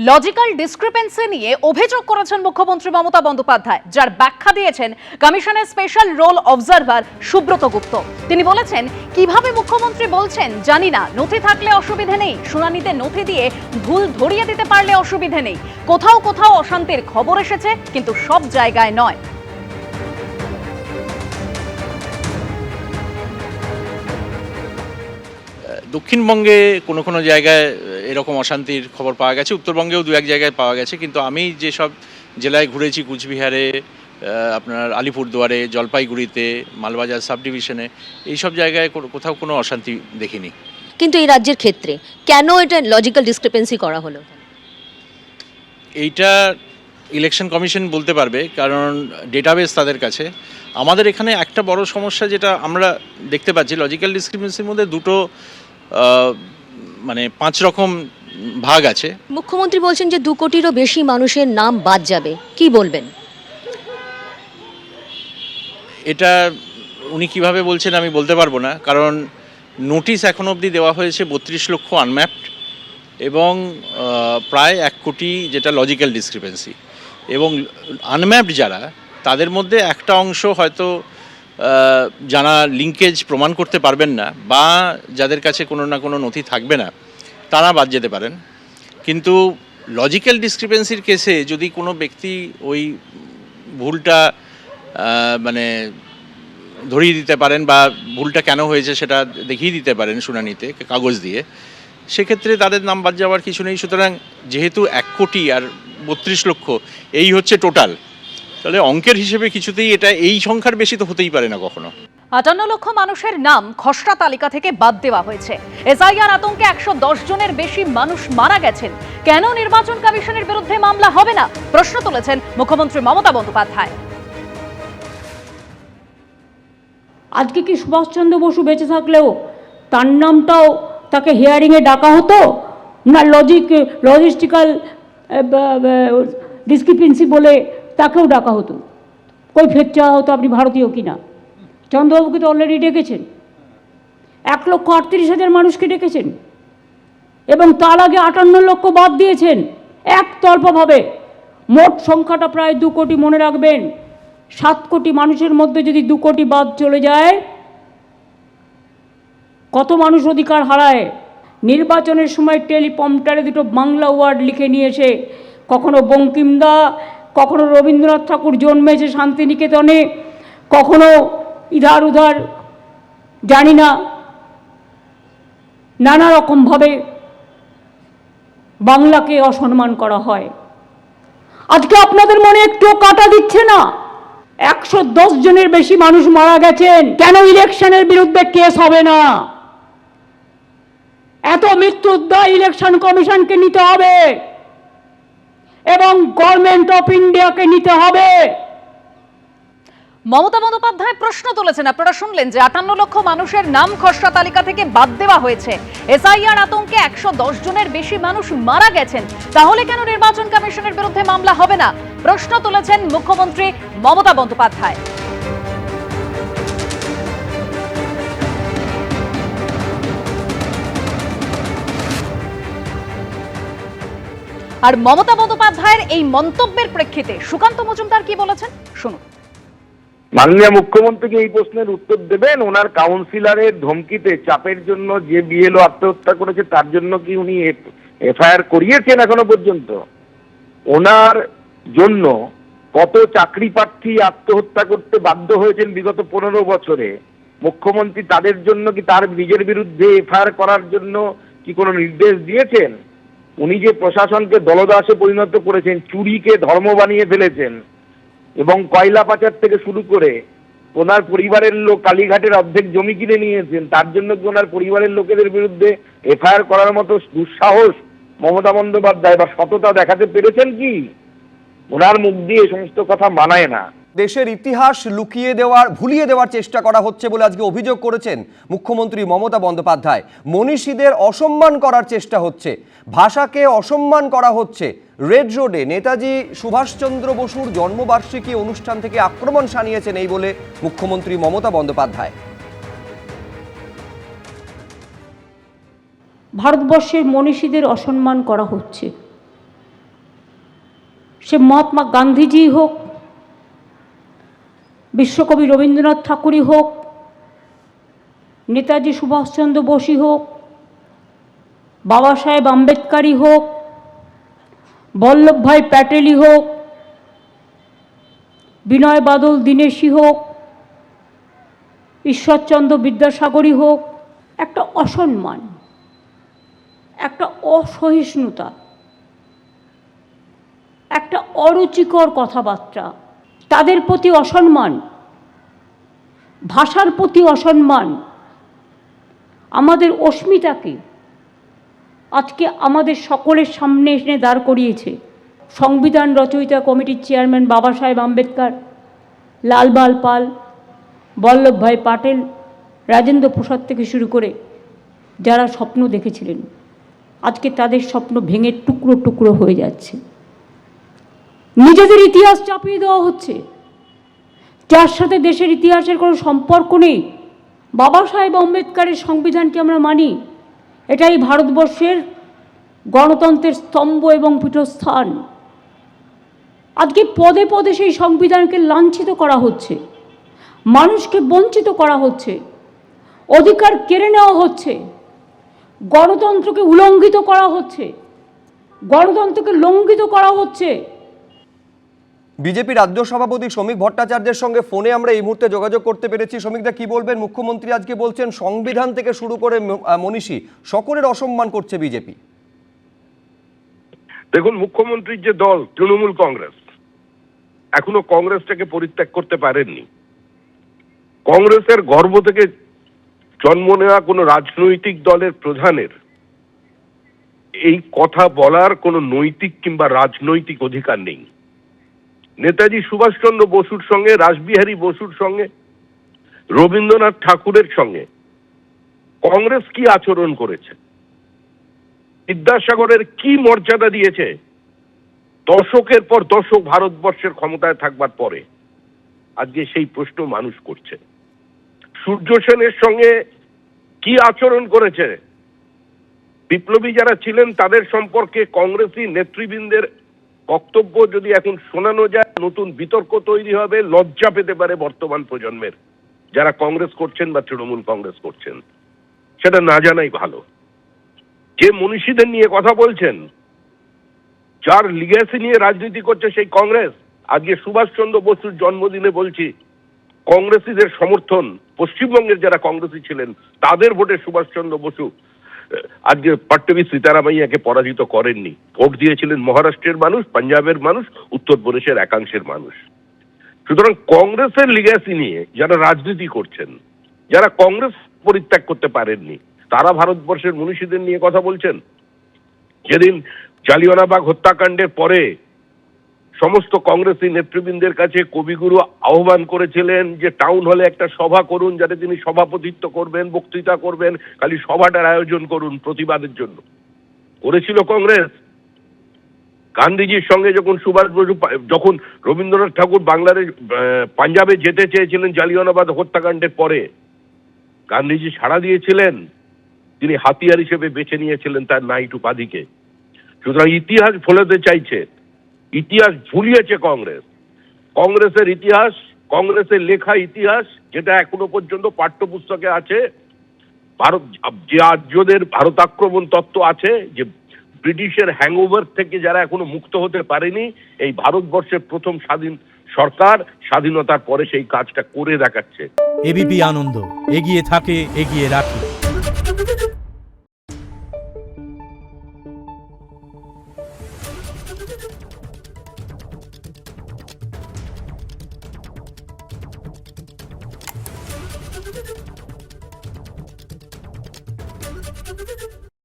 Logical discrepancy নিয়ে অভিযোগ করেছেন মুখ্যমন্ত্রী মমতা বন্দ্যোপাধ্যায়, যার ব্যাখ্যা দিয়েছেন কমিশনের স্পেশাল রোল অবজারভার সুব্রত গুপ্ত। তিনি বলেছেন, কিভাবে মুখ্যমন্ত্রী বলছেন জানি না, নথি থাকলে অসুবিধে নেই, শুনানিতে নথি দিয়ে ভুল ধরিয়ে দিতে পারলে অসুবিধে নেই। কোথাও কোথাও অশান্তির খবর এসেছে, কিন্তু সব জায়গায় নয়। দক্ষিণবঙ্গে কোনো কোনো জায়গায় এরকম অশান্তির খবর পাওয়া গেছে, উত্তরবঙ্গেও দু এক জায়গায় পাওয়া গেছে, কিন্তু আমি যেসব জেলায় ঘুরেছি, কুচবিহারে, আপনার আলিপুরদুয়ারে, জলপাইগুড়িতে, মালবাজার সাব ডিভিশনে, এইসব জায়গায় কোথাও কোনো অশান্তি দেখিনি। কিন্তু এই রাজ্যের ক্ষেত্রে কেন এটা লজিক্যাল ডিসক্রিপেন্সি করা হলো? এইটা ইলেকশন কমিশন বলতে পারবে, কারণ ডেটাবেস তাদের কাছে। আমাদের এখানে একটা বড় সমস্যা যেটা আমরা দেখতে পাচ্ছি, লজিক্যাল ডিসক্রিপেন্সির মধ্যে দুটো মানে 5 রকম ভাগ আছে। মুখ্যমন্ত্রী বলছেন যে 2 কোটিরও বেশি মানুষের নাম বাদ যাবে, কি বলবেন? এটা উনি কিভাবে বলছেন আমি বলতে পারবো না, কারণ নোটিশ এখন অবধি দেওয়া হয়েছে 32 লক্ষ আনম্যাপড এবং প্রায় 1 কোটি যেটা লজিক্যাল ডিসক্রিপেন্সি। এবং আনম্যাপড যারা, তাদের মধ্যে একটা অংশ হয়তো যারা লিঙ্কেজ প্রমাণ করতে পারবেন না বা যাদের কাছে কোনো না কোনো নথি থাকবে না, তারা বাদ যেতে পারেন। কিন্তু লজিক্যাল ডিসক্রিপেন্সির কেসে যদি কোনো ব্যক্তি ওই ভুলটা মানে ধরিয়ে দিতে পারেন বা ভুলটা কেন হয়েছে সেটা দেখিয়ে দিতে পারেন শুনানিতে কাগজ দিয়ে, সেক্ষেত্রে তাদের নাম বাদ যাওয়ার কিছু নেই। সুতরাং যেহেতু 1 কোটি আর 32 লক্ষ এই হচ্ছে টোটাল, তাহলে অঙ্কের হিসেবে কিছুতেই এটা এই সংখ্যার বেশি তো হতেই পারে না কখনো। 58 লক্ষ মানুষের নাম খসড়া তালিকা থেকে বাদ দেওয়া হয়েছে। এসআইআর আতঙ্কে 110 জনের বেশি মানুষ মারা গেছেন। কেন নির্বাচন কমিশনের বিরুদ্ধে মামলা হবে না, প্রশ্ন তুলেছেন মুখ্যমন্ত্রী মমতা বন্দ্যোপাধ্যায়। আজকে কি সুভাষচন্দ্র বসু বেঁচে থাকলেও তার নামটাও তাকে হিয়ারিংয়ে ডাকা হতো না? লজিস্টিক্যাল ডিসক্রিপেন্সি বলে তাকেও ডাকা হতো, কই ফের চাওয়া হতো আপনি ভারতীয় কিনা। চন্দ্রবাবুকে তো অলরেডি ডেকেছেন, 1,38,000 মানুষকে ডেকেছেন এবং তার আগে 58 লক্ষ বাদ দিয়েছেন একতরফাভাবে। মোট সংখ্যাটা প্রায় 2 কোটি। মনে রাখবেন, 7 কোটি মানুষের মধ্যে যদি 2 কোটি বাদ চলে যায়, কত মানুষ অধিকার হারায়। নির্বাচনের সময় টেলিপ্রম্পটারে 2টো বাংলা ওয়ার্ড লিখে নিয়ে এসে, কখনো বঙ্কিমদা, কখনো রবীন্দ্রনাথ ঠাকুর জন্মেছে শান্তিনিকেতনে, কখনো ইধার উধার জানি না, নানা রকমভাবে বাংলাকে অসম্মান করা হয়। আজকে আপনাদের মনে একটু কাটা দিচ্ছে না? 110 জনের বেশি মানুষ মারা গেছেন, কেন ইলেকশনের বিরুদ্ধে কেস হবে না? এত মৃত্যুর দায় ইলেকশন কমিশনকে নিতে হবে এবং গভর্নমেন্ট অফ ইন্ডিয়াকে নিতে হবে। মমতা বন্দ্যোপাধ্যায় প্রশ্ন তুলেছেন, আপনারা শুনলেন যে 58 লক্ষ মানুষের নাম খসড়া তালিকা থেকে বাদ দেওয়া হয়েছে। এসআইআর আতঙ্কে 110 জনের বেশি মানুষ মারা গেছেন, তাহলে কেন নির্বাচন কমিশনের বিরুদ্ধে মামলা হবে না, প্রশ্ন তুলেছেন মুখ্যমন্ত্রী মমতা বন্দ্যোপাধ্যায়। আর মমতা বন্দ্যোপাধ্যায়ের এই মন্তব্যের প্রেক্ষিতে সুকান্ত মজুমদার কি বলেছেন শুনুন। মাননীয় মুখ্যমন্ত্রীকে এই প্রশ্নের উত্তর দেবেন। ওনার কাউন্সিলরের ধমকিতে, চাপের জন্য যে বিএলও আত্মহত্যা করেছে তার জন্য কি উনি এফআইআর করিয়েছেন এখনো পর্যন্ত? ওনার জন্য কত চাকরি প্রার্থী আত্মহত্যা করতে বাধ্য হয়েছেন বিগত 15 বছরে? মুখ্যমন্ত্রী তাদের জন্য কি তার নিজের বিরুদ্ধে এফআইআর করার জন্য কি কোনো নির্দেশ দিয়েছেন? উনি যে প্রশাসনকে দলদাসে পরিণত করেছেন, চুরিকে ধর্ম বানিয়ে ফেলেছেন এবং কয়লা পাচার থেকে শুরু করে ওনার পরিবারের লোক কালীঘাটের অর্ধেক জমি কিনে নিয়েছেন, তার জন্য কি ওনার পরিবারের লোকেদের বিরুদ্ধে এফআইআর করার মতো দুঃসাহস মমতা বন্দ্যোপাধ্যায় বা সততা দেখাতে পেরেছেন কি? ওনার মুখ দিয়ে এই সমস্ত কথা মানায় না। দেশের ইতিহাস লুকিয়ে দেওয়ার, ভুলিয়ে দেওয়ার চেষ্টা করা হচ্ছে বলে আজকে অভিযোগ করেছেন মুখ্যমন্ত্রী মমতা বন্দ্যোপাধ্যায়। মনীষীদের অসম্মান করার চেষ্টা হচ্ছে, ভাষাকে অসম্মান করা হচ্ছে। রেড রোডে নেতাজি সুভাষচন্দ্র বসুর জন্মবার্ষিকী অনুষ্ঠান থেকে আক্রমণ শানিয়েছেন এই বলে মুখ্যমন্ত্রী মমতা বন্দ্যোপাধ্যায়। ভারতবর্ষের মনীষীদের অসম্মান করা হচ্ছে, সে মহাত্মা গান্ধীজি হোক, বিশ্বকবি রবীন্দ্রনাথ ঠাকুরই হোক, নেতাজি সুভাষচন্দ্র বোসই হোক, বাবা সাহেব আম্বেদকারই হোক, বল্লভভাই প্যাটেলই হোক, বিনয় বাদল দীনেশই হোক, ঈশ্বরচন্দ্র বিদ্যাসাগরই হোক, একটা অসম্মান, একটা অসহিষ্ণুতা, একটা অরুচিকর কথাবার্তা, তাদের প্রতি অসম্মান, ভাষার প্রতি অসম্মান, আমাদের অস্মিতাকে আজকে আমাদের সকলের সামনে এনে দাঁড় করিয়েছে। সংবিধান রচয়িতা কমিটির চেয়ারম্যান বাবা সাহেব আম্বেদকর, লালবাল পাল, বল্লভভাই প্যাটেল, রাজেন্দ্র প্রসাদ থেকে শুরু করে যারা স্বপ্ন দেখেছিলেন, আজকে তাদের স্বপ্ন ভেঙে টুকরো টুকরো হয়ে যাচ্ছে। নিজেদের ইতিহাস চাপিয়ে দেওয়া হচ্ছে, যার সাথে দেশের ইতিহাসের কোনো সম্পর্ক নেই। বাবা সাহেব আম্বেদকরের সংবিধানকে আমরা মানি, এটাই ভারতবর্ষের গণতন্ত্রের স্তম্ভ এবং পীঠস্থান। আজকে পদে পদে সেই সংবিধানকে লাঞ্ছিত করা হচ্ছে, মানুষকে বঞ্চিত করা হচ্ছে, অধিকার কেড়ে নেওয়া হচ্ছে, গণতন্ত্রকে উল্লঙ্ঘিত করা হচ্ছে, গণতন্ত্রকে লঙ্ঘিত করা হচ্ছে। বিজেপি রাজ্য সভাপতি শ্রমিক ভট্টাচার্যের সঙ্গে ফোনে আমরা এই মুহূর্তে যোগাযোগ করতে পেরেছি। শ্রমিকদা, কি বলবেন? মুখ্যমন্ত্রী আজকে বলছেন সংবিধান থেকে শুরু করে মনীষী সকলের অসম্মান করছে বিজেপি। দেখুন, মুখ্যমন্ত্রীর যে দল তৃণমূল কংগ্রেস এখনো কংগ্রেসটাকে পরিত্যাগ করতে পারেননি। কংগ্রেসের গর্ভ থেকে জন্ম নেওয়া কোনো রাজনৈতিক দলের প্রধানের এই কথা বলার কোনো নৈতিক কিংবা রাজনৈতিক অধিকার নেই। নেতাজি সুভাষচন্দ্র বসুর সঙ্গে, রাসবিহারী বসুর সঙ্গে, রবীন্দ্রনাথ ঠাকুরের সঙ্গে কংগ্রেস কি আচরণ করেছে, বিদ্যাসাগরের কি মর্যাদা দিয়েছে দশকের পর দশক ভারতবর্ষের ক্ষমতায় থাকবার পরে, আজকে সেই প্রশ্ন মানুষ করছে। সূর্য সেনের সঙ্গে কি আচরণ করেছে, বিপ্লবী যারা ছিলেন তাদের সম্পর্কে কংগ্রেসী নেতৃবৃন্দের বক্তব্য যদি এখন শোনানো যায়, নতুন বিতর্ক তৈরি হবে, লজ্জা পেতে পারে বর্তমান প্রজন্মের যারা কংগ্রেস করছেন বা তৃণমূল কংগ্রেস করছেন। সেটা না জানাই ভালো। যে মনীষীদের নিয়ে কথা বলছেন, যার লিগ্যাসি নিয়ে রাজনীতি করছে সেই কংগ্রেস, আজকে সুভাষচন্দ্র বসুর জন্মদিনে বলছি কংগ্রেসীদের সমর্থন, পশ্চিমবঙ্গের যারা কংগ্রেসী ছিলেন তাদের ভোটে সুভাষচন্দ্র বসু আজকে পট্টবী সীতারামাইয়াকে পরাজিত করেননি। ভোট দিয়েছিলেন মহারাষ্ট্রের মানুষ, পাঞ্জাবের মানুষ, উত্তরপ্রদেশের একাংশের মানুষ। সুতরাং কংগ্রেসের লিগ্যাসি নিয়ে যারা রাজনীতি করছেন, যারা কংগ্রেস পরিত্যাগ করতে পারেননি, তারা ভারতবর্ষের মনীষীদের নিয়ে কথা বলছেন। যেদিন জালিয়ানওয়ালাবাগ হত্যাকাণ্ডের পরে সমস্ত কংগ্রেসী নেতৃবৃন্দের কাছে কবিগুরু আহ্বান করেছিলেন যে টাউন হলে একটা সভা করুন, যাতে তিনি সভাপতিত্ব করবেন, বক্তৃতা করবেন, খালি সভাটার আয়োজন করুন প্রতিবাদের জন্য। করেছিল কংগ্রেস। গান্ধীজির সঙ্গে যখন সুভাষ বসু, যখন রবীন্দ্রনাথ ঠাকুর বাংলার পাঞ্জাবে যেতে চেয়েছিলেন জালিয়ানওয়ালাবাগ হত্যাকাণ্ডের পরে, গান্ধীজি সাড়া দিয়েছিলেন। তিনি হাতিয়ার হিসেবে বেছে নিয়েছিলেন তার নাইট উপাধিকে। সুতরাং ইতিহাস ভোলাতে চাইছে, ইতিহাস ভুলিয়েছে কংগ্রেস। কংগ্রেসের ইতিহাস, কংগ্রেসের লেখা ইতিহাস, যেটা এখনো পর্যন্ত পাঠ্যপুস্তকে আছে, ভারত যে আর্যদের ভারত আক্রমণ তত্ত্ব আছে, যে ব্রিটিশের হ্যাংওভার থেকে যারা এখনো মুক্ত হতে পারেনি, এই ভারতবর্ষের প্রথম স্বাধীন সরকার স্বাধীনতার পরে সেই কাজটা করে দেখাচ্ছে। এবিপি আনন্দ, এগিয়ে থাকে, এগিয়ে রাখে।